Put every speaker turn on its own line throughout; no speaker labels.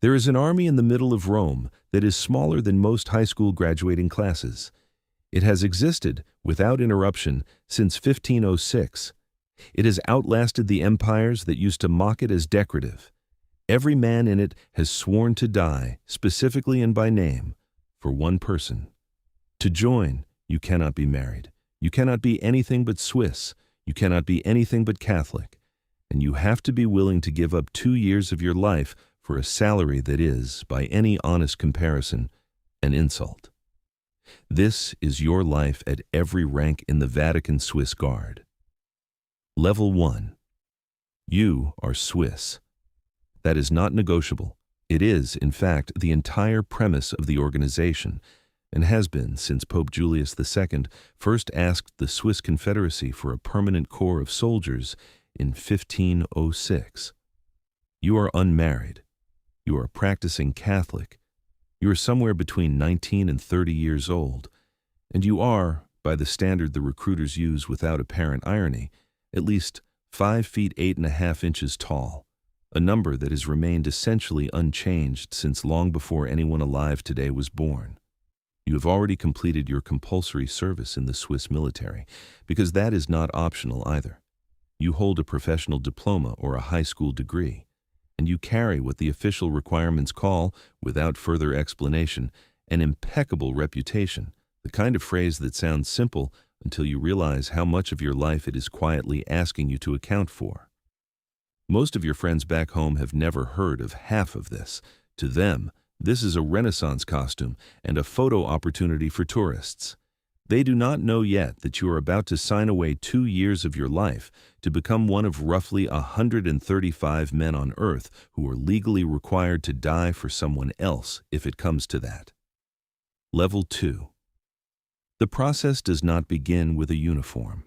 There is an army in the middle of Rome that is smaller than most high school graduating classes. It has existed, without interruption, since 1506. It has outlasted the empires that used to mock it as decorative. Every man in it has sworn to die, specifically and by name, for one person. To join, you cannot be married. You cannot be anything but Swiss. You cannot be anything but Catholic. And you have to be willing to give up 2 years of your life for a salary that is, by any honest comparison, an insult. This is your life at every rank in the Vatican Swiss Guard. Level 1. You are Swiss. That is not negotiable. It is, in fact, the entire premise of the organization, and has been since Pope Julius II first asked the Swiss Confederacy for a permanent corps of soldiers in 1506. You are unmarried. You are a practicing Catholic. You are somewhere between 19 and 30 years old, and you are, by the standard the recruiters use without apparent irony, at least 5 feet 8.5 inches tall, a number that has remained essentially unchanged since long before anyone alive today was born. You have already completed your compulsory service in the Swiss military, because that is not optional either. You hold a professional diploma or a high school degree, and you carry what the official requirements call, without further explanation, an impeccable reputation, the kind of phrase that sounds simple until you realize how much of your life it is quietly asking you to account for. Most of your friends back home have never heard of half of this. To them, this is a Renaissance costume and a photo opportunity for tourists. They do not know yet that you are about to sign away 2 years of your life to become one of roughly 135 men on Earth who are legally required to die for someone else if it comes to that. Level 2. The process does not begin with a uniform.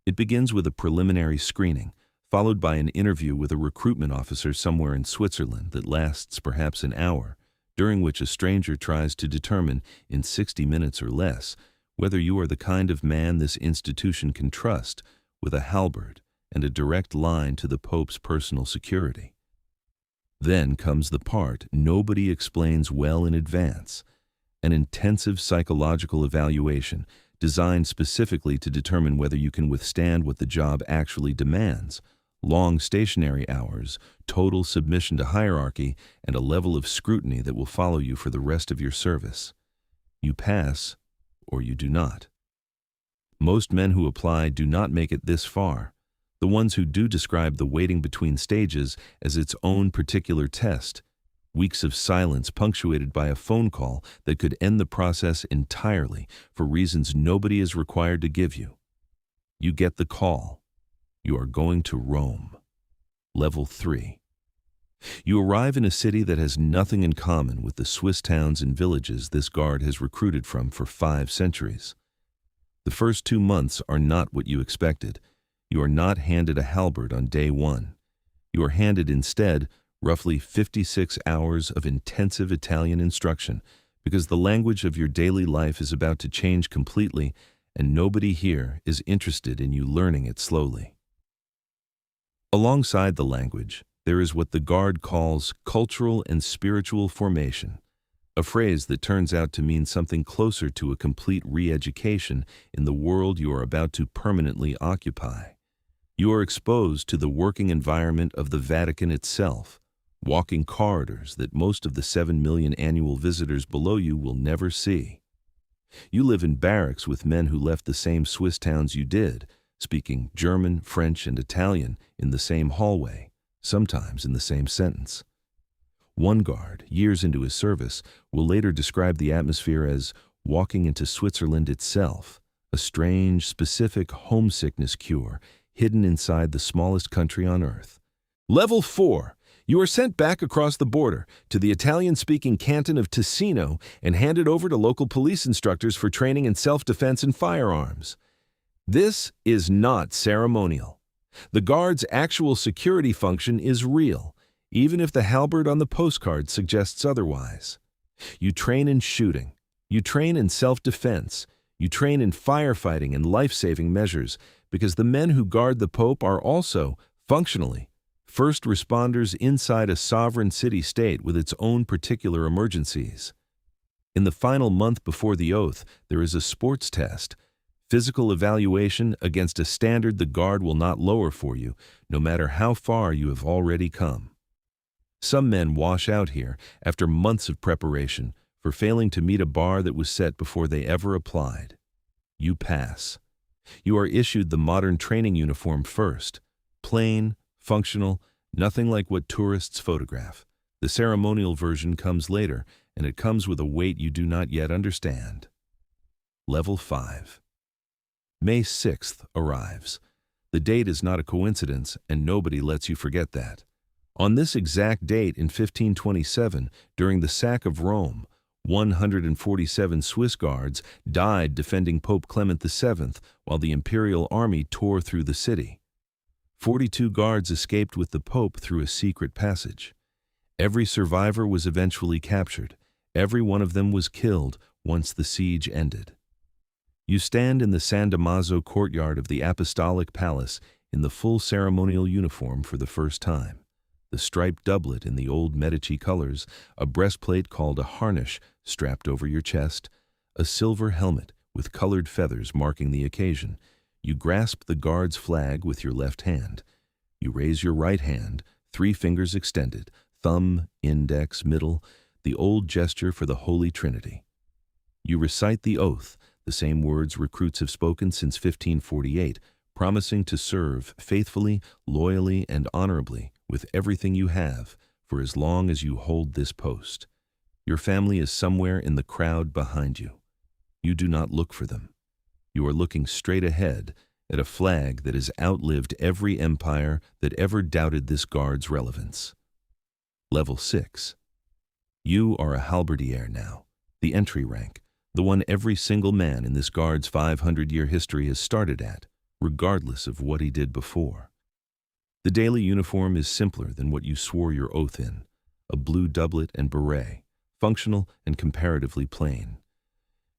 It begins with a preliminary screening, followed by an interview with a recruitment officer somewhere in Switzerland that lasts perhaps an hour, during which a stranger tries to determine, in 60 minutes or less, whether you are the kind of man this institution can trust, with a halberd and a direct line to the Pope's personal security. Then comes the part nobody explains well in advance, an intensive psychological evaluation designed specifically to determine whether you can withstand what the job actually demands: long stationary hours, total submission to hierarchy, and a level of scrutiny that will follow you for the rest of your service. You pass, or you do not. Most men who apply do not make it this far. The ones who do describe the waiting between stages as its own particular test, weeks of silence punctuated by a phone call that could end the process entirely for reasons nobody is required to give you. You get the call. You are going to Rome. Level 3. You arrive in a city that has nothing in common with the Swiss towns and villages this guard has recruited from for 5 centuries. The first 2 months are not what you expected. You are not handed a halberd on day 1. You are handed instead roughly 56 hours of intensive Italian instruction, because the language of your daily life is about to change completely, and nobody here is interested in you learning it slowly. Alongside the language, there is what the Guard calls cultural and spiritual formation, a phrase that turns out to mean something closer to a complete re-education in the world you are about to permanently occupy. You are exposed to the working environment of the Vatican itself, walking corridors that most of the 7 million annual visitors below you will never see. You live in barracks with men who left the same Swiss towns you did, speaking German, French, and Italian in the same hallway, sometimes in the same sentence. One guard, years into his service, will later describe the atmosphere as walking into Switzerland itself, a strange, specific homesickness cure hidden inside the smallest country on earth. Level 4. You are sent back across the border to the Italian-speaking canton of Ticino and handed over to local police instructors for training in self-defense and firearms. This is not ceremonial. The Guard's actual security function is real, even if the halberd on the postcard suggests otherwise. You train in shooting. You train in self-defense. You train in firefighting and life-saving measures, because the men who guard the Pope are also, functionally, First responders inside a sovereign city-state with its own particular emergencies. In the final month before the oath, there is a sports test, physical evaluation against a standard the Guard will not lower for you, no matter how far you have already come. Some men wash out here after months of preparation for failing to meet a bar that was set before they ever applied. You pass. You are issued the modern training uniform first, plain, functional, nothing like what tourists photograph. The ceremonial version comes later, and it comes with a weight you do not yet understand. Level 5. May 6th arrives. The date is not a coincidence, and nobody lets you forget that. On this exact date in 1527, during the sack of Rome, 147 Swiss Guards died defending Pope Clement VII while the imperial army tore through the city. 42 guards escaped with the Pope through a secret passage. Every survivor was eventually captured. Every one of them was killed once the siege ended. You stand in the San Damaso courtyard of the Apostolic Palace in the full ceremonial uniform for the first time. The striped doublet in the old Medici colors, a breastplate called a harnish strapped over your chest, a silver helmet with colored feathers marking the occasion. You grasp the Guard's flag with your left hand. You raise your right hand, 3 fingers extended, thumb, index, middle, the old gesture for the Holy Trinity. You recite the oath, the same words recruits have spoken since 1548, promising to serve faithfully, loyally, and honorably with everything you have for as long as you hold this post. Your family is somewhere in the crowd behind you. You do not look for them. You are looking straight ahead at a flag that has outlived every empire that ever doubted this Guard's relevance. Level 6. You are a Halberdier now, the entry rank, the one every single man in this Guard's 500-year history has started at, regardless of what he did before. The daily uniform is simpler than what you swore your oath in, a blue doublet and beret, functional and comparatively plain.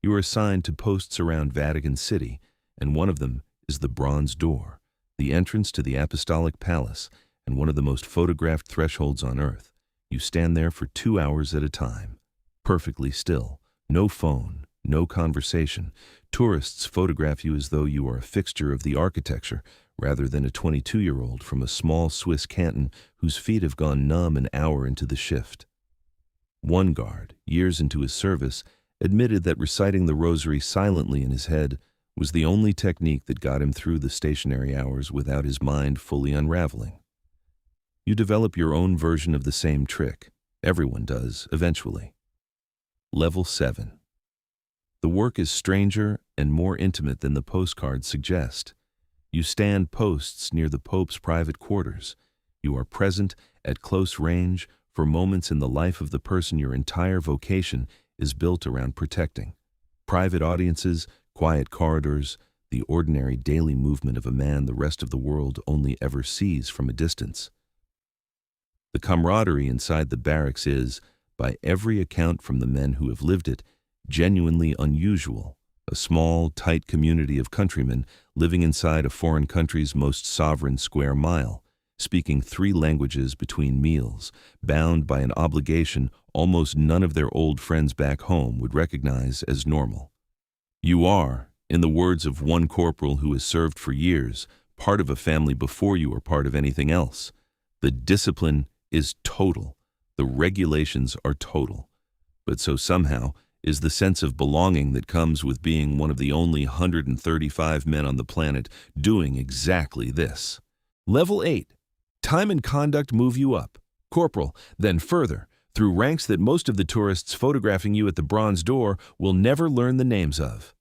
You are assigned to posts around Vatican City, and one of them is the Bronze Door, the entrance to the Apostolic Palace, and one of the most photographed thresholds on earth. You stand there for 2 hours at a time, perfectly still, no phone, no conversation. Tourists photograph you as though you are a fixture of the architecture, rather than a 22-year-old from a small Swiss canton whose feet have gone numb an hour into the shift. One guard, years into his service, admitted that reciting the rosary silently in his head was the only technique that got him through the stationary hours without his mind fully unraveling. You develop your own version of the same trick. Everyone does, eventually. Level 7. The work is stranger and more intimate than the postcards suggest. You stand posts near the Pope's private quarters. You are present at close range for moments in the life of the person your entire vocation is built around protecting. Private audiences, quiet corridors, the ordinary daily movement of a man the rest of the world only ever sees from a distance. The camaraderie inside the barracks is, by every account from the men who have lived it, genuinely unusual. A small, tight community of countrymen living inside a foreign country's most sovereign square mile, speaking 3 languages between meals, bound by an obligation almost none of their old friends back home would recognize as normal. You are, in the words of one corporal who has served for years, part of a family before you are part of anything else. The discipline is total. The regulations are total. But so somehow is the sense of belonging that comes with being one of the only 135 men on the planet doing exactly this. Level 8. Time and conduct move you up. Corporal, then further, through ranks that most of the tourists photographing you at the Bronze Door will never learn the names of.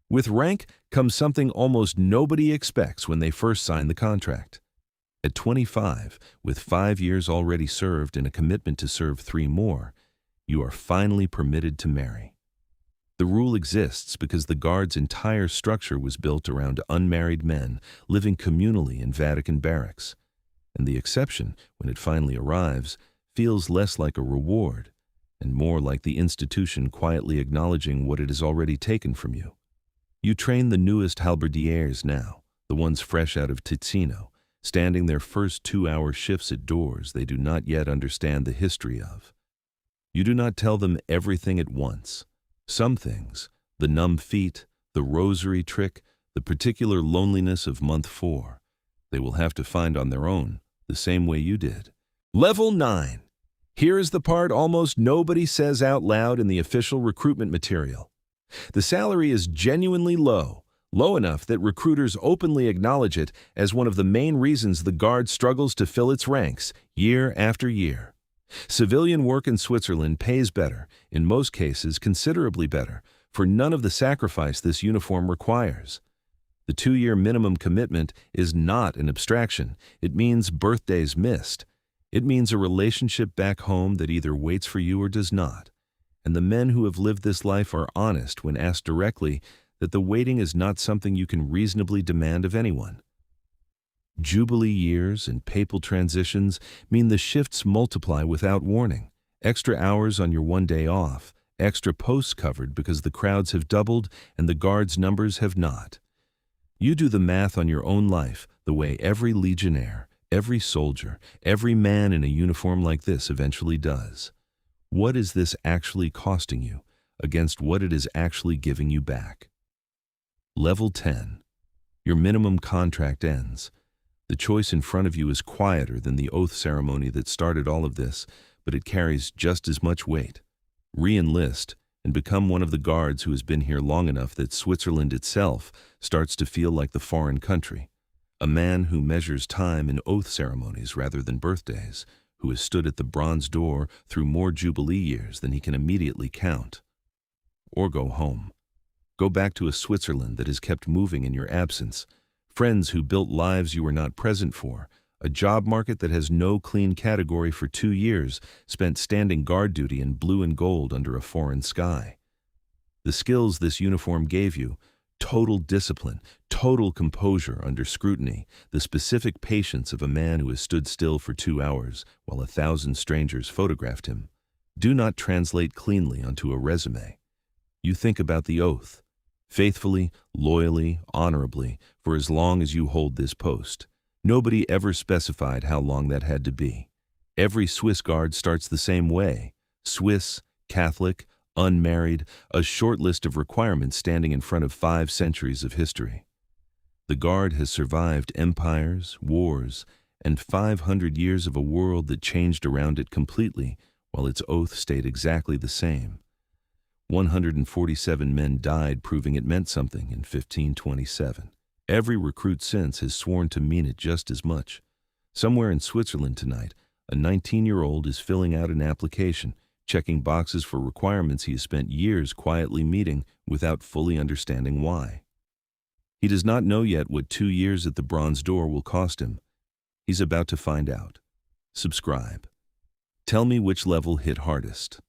With rank comes something almost nobody expects when they first sign the contract. At 25, with 5 years already served and a commitment to serve 3 more, you are finally permitted to marry. The rule exists because the Guard's entire structure was built around unmarried men living communally in Vatican barracks, and the exception, when it finally arrives, feels less like a reward and more like the institution quietly acknowledging what it has already taken from you. You train the newest Halberdiers now, the ones fresh out of Ticino, standing their first 2-hour shifts at doors they do not yet understand the history of. You do not tell them everything at once. Some things, the numb feet, the rosary trick, the particular loneliness of month 4, they will have to find on their own, the same way you did. Level 9. Here is the part almost nobody says out loud in the official recruitment material. The salary is genuinely low enough that recruiters openly acknowledge it as one of the main reasons the Guard struggles to fill its ranks year after year. Civilian work in Switzerland pays better, in most cases considerably better, for none of the sacrifice this uniform requires. The 2-year minimum commitment is not an abstraction. It means birthdays missed. It means a relationship back home that either waits for you or does not. And the men who have lived this life are honest when asked directly that the waiting is not something you can reasonably demand of anyone. Jubilee years and papal transitions mean the shifts multiply without warning. Extra hours on your one day off, extra posts covered because the crowds have doubled and the Guard's numbers have not. You do the math on your own life the way every legionnaire, every soldier, every man in a uniform like this eventually does. What is this actually costing you against what it is actually giving you back? Level 10. Your minimum contract ends. The choice in front of you is quieter than the oath ceremony that started all of this, but it carries just as much weight. Re-enlist and become one of the Guards who has been here long enough that Switzerland itself starts to feel like the foreign country. A man who measures time in oath ceremonies rather than birthdays, who has stood at the bronze door through more Jubilee years than he can immediately count. Or go home. Go back to a Switzerland that is kept moving in your absence, friends who built lives you were not present for, a job market that has no clean category for 2 years spent standing guard duty in blue and gold under a foreign sky. The skills this uniform gave you, total discipline, total composure under scrutiny, the specific patience of a man who has stood still for 2 hours while 1,000 strangers photographed him, do not translate cleanly onto a resume. You think about the oath. Faithfully, loyally, honorably, for as long as you hold this post. Nobody ever specified how long that had to be. Every Swiss Guard starts the same way. Swiss, Catholic, unmarried, a short list of requirements standing in front of 5 centuries of history. The Guard has survived empires, wars, and 500 years of a world that changed around it completely, while its oath stayed exactly the same. 147 men died proving it meant something in 1527. Every recruit since has sworn to mean it just as much. Somewhere in Switzerland tonight, a 19-year-old is filling out an application, checking boxes for requirements he has spent years quietly meeting without fully understanding why. He does not know yet what 2 years at the bronze door will cost him. He's about to find out. Subscribe. Tell me which level hit hardest.